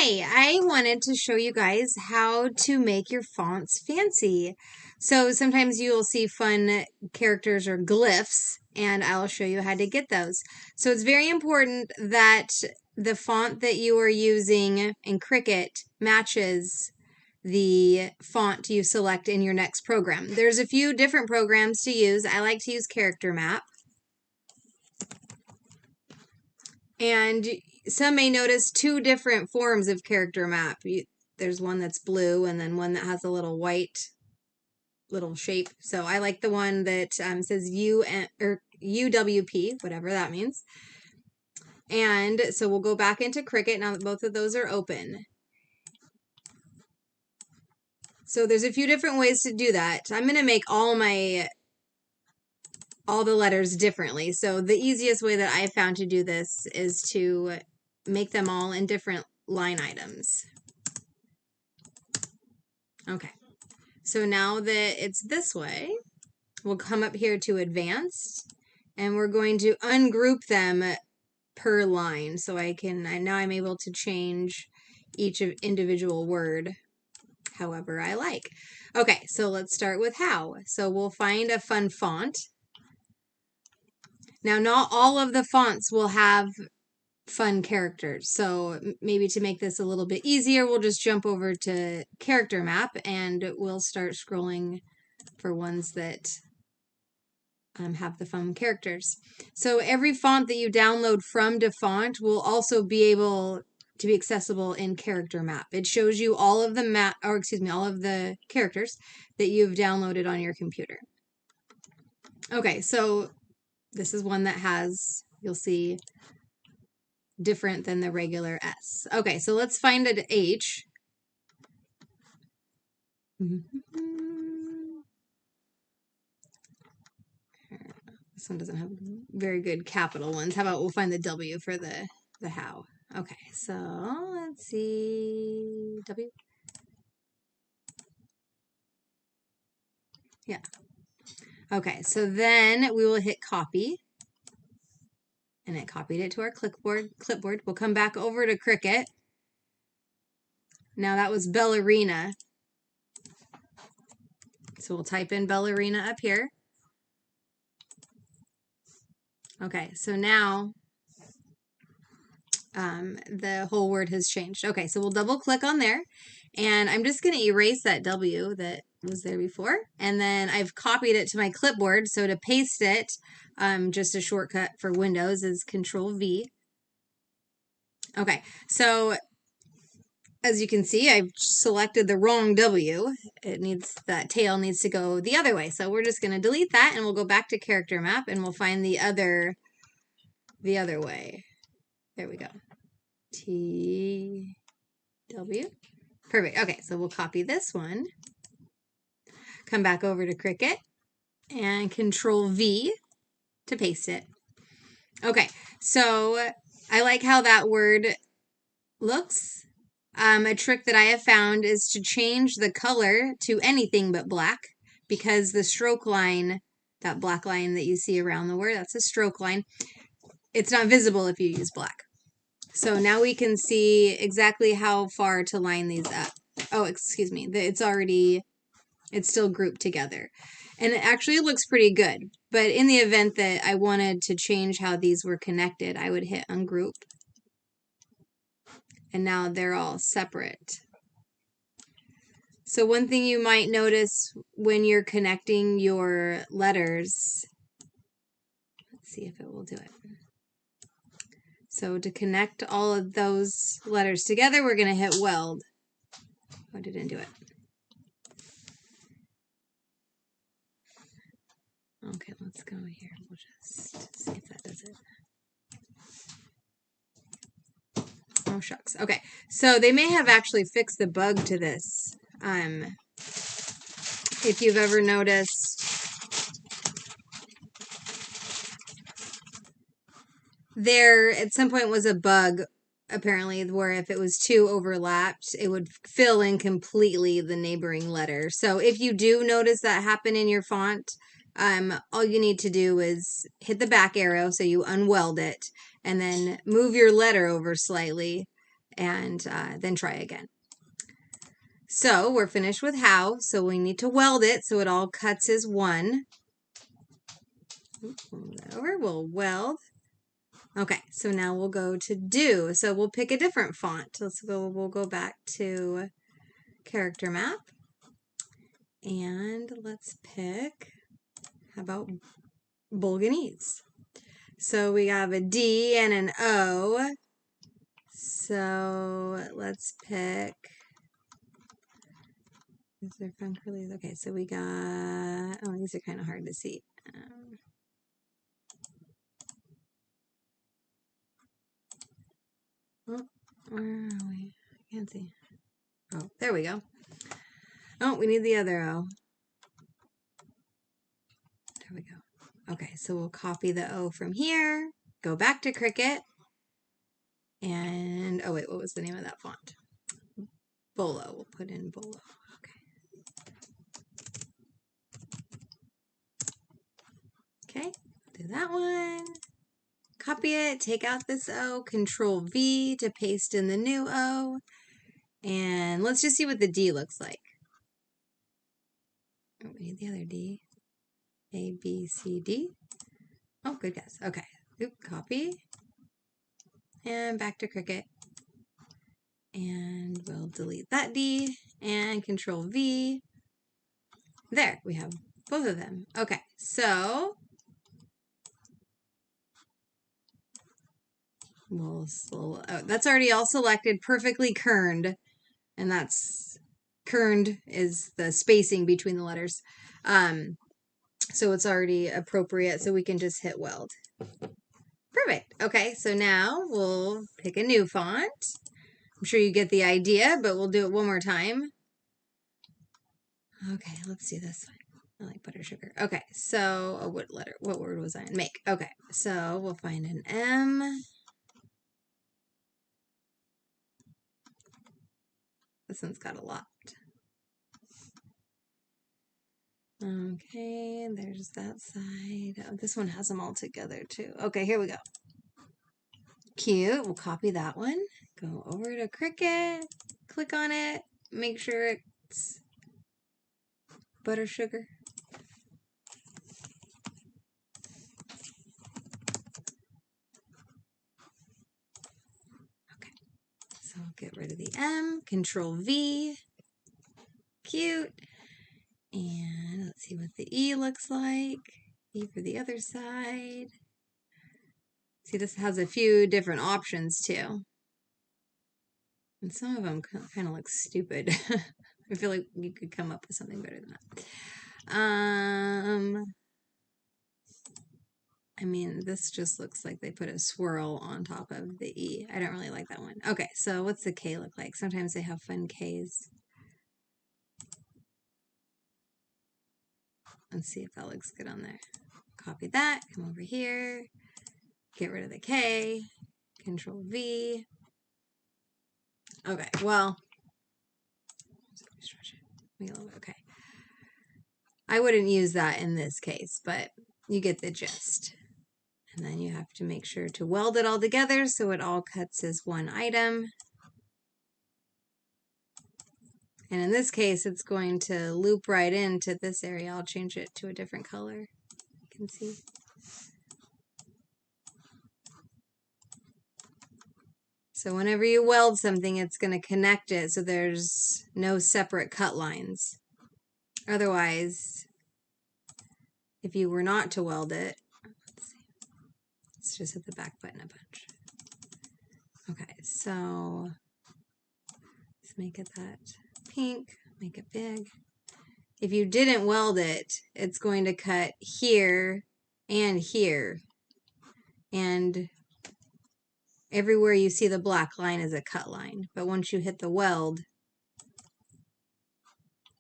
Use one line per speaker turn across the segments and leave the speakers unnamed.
Hi, I wanted to show you guys how to make your fonts fancy. So sometimes you'll see fun characters or glyphs, and I'll show you how to get those. So it's very important that the font that you are using in Cricut matches the font you select in your next program. There's a few different programs to use. I like to use Character Map. And some may notice two different forms of character map. There's one that's blue and then one that has a little white little shape. So I like the one that says UWP, whatever that means. And so we'll go back into Cricut now that both of those are open. So there's a few different ways to do that. I'm going to make all the letters differently. So the easiest way that I found to do this is to make them all in different line items. Okay, so now that it's this way, we'll come up here to Advanced, and we're going to ungroup them per line. So now I'm able to change each individual word however I like. Okay, so let's start with how. So we'll find a fun font. Now, not all of the fonts will have fun characters. So maybe to make this a little bit easier, we'll just jump over to Character Map and we'll start scrolling for ones that have the fun characters. So every font that you download from DaFont will also be able to be accessible in Character Map. It shows you all of the all of the characters that you've downloaded on your computer. Okay, so this is one that has, you'll see, different than the regular S. Okay, so let's find an H. This one doesn't have very good capital ones. How about we'll find the W for the how. Okay, so let's see. W. Yeah. Okay, so then we will hit copy. And it copied it to our clipboard. We'll come back over to Cricut. Now that was ballerina. So we'll type in ballerina up here. Okay, so now the whole word has changed. Okay, so we'll double click on there. And I'm just going to erase that W that was there before. And then I've copied it to my clipboard. So to paste it, just a shortcut for Windows is Control V. Okay, so as you can see, I've selected the wrong W. That tail needs to go the other way. So we're just going to delete that and we'll go back to Character Map and we'll find the other way. There we go. T W. Perfect. Okay, so we'll copy this one. Come back over to Cricut and Control V to paste it. Okay, so I like how that word looks. A trick that I have found is to change the color to anything but black, because the stroke line, that black line that you see around the word, that's a stroke line. It's not visible if you use black. So now we can see exactly how far to line these up. Oh, excuse me. It's still grouped together. And it actually looks pretty good. But in the event that I wanted to change how these were connected, I would hit ungroup. And now they're all separate. So one thing you might notice when you're connecting your letters, let's see if it will do it. So to connect all of those letters together, we're going to hit weld. Oh, it didn't do it. Okay, let's go here. We'll just see if that does it. Oh, shucks. Okay, so they may have actually fixed the bug to this. If you've ever noticed, there at some point was a bug, apparently, where if it was too overlapped, it would fill in completely the neighboring letter. So if you do notice that happen in your font, all you need to do is hit the back arrow so you unweld it, and then move your letter over slightly, and then try again. So we're finished with how, so we need to weld it so it all cuts as one. Move that over, we'll weld. Okay, so now we'll go to do. So we'll pick a different font. We'll go back to character map. And let's pick, how about Bulganese? So we have a D and an O. So let's pick, is there fun curlies? Okay, so we got, oh, these are kind of hard to see. Oh, where are we? I can't see. Oh, there we go. Oh, we need the other O. There we go. Okay, so we'll copy the O from here, go back to Cricut, and, oh wait, what was the name of that font? Bolo. We'll put in Bolo. Okay, do that one. Copy it, take out this O, Control V to paste in the new O, and let's just see what the D looks like. Oh, we need the other D. A, B, C, D. Oh, good guess. Okay. Oop, copy. And back to Cricut. And we'll delete that D and Control V. There, we have both of them. Okay, so oh, that's already all selected, perfectly kerned. And that's, kerned is the spacing between the letters. So it's already appropriate, so we can just hit weld. Perfect. Okay, so now we'll pick a new font. I'm sure you get the idea, but we'll do it one more time. Okay, let's do this one. I like butter sugar. Okay, so what word was I in? Make. Okay, so we'll find an M. This one's got a lot. Okay, there's that side. Oh, this one has them all together too. Okay, here we go. Cute. We'll copy that one. Go over to Cricut. Click on it. Make sure it's butter sugar. Okay, so I'll get rid of the M. Control V. Cute. And let's see what the E looks like. E for the other side. See, this has a few different options too. And some of them kind of look stupid. I feel like you could come up with something better than that. I mean, this just looks like they put a swirl on top of the E. I don't really like that one. Okay, so what's the K look like? Sometimes they have fun Ks. Let's see if that looks good on there. Copy that, come over here, get rid of the K, Control V. Okay, well, okay. I wouldn't use that in this case, but you get the gist. And then you have to make sure to weld it all together so it all cuts as one item. And in this case, it's going to loop right into this area. I'll change it to a different color. You can see. So whenever you weld something, it's going to connect it so there's no separate cut lines. Otherwise, if you were not to weld it, let's just hit the back button a bunch. Okay, so let's make it that pink, make it big. If you didn't weld it, it's going to cut here and here. And everywhere you see the black line is a cut line. But once you hit the weld,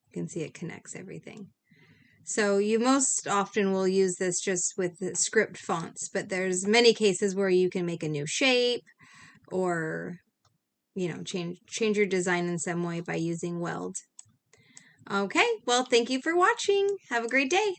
you can see it connects everything. So you most often will use this just with the script fonts, but there's many cases where you can make a new shape or, you know, change your design in some way by using weld. Okay, well, thank you for watching. Have a great day.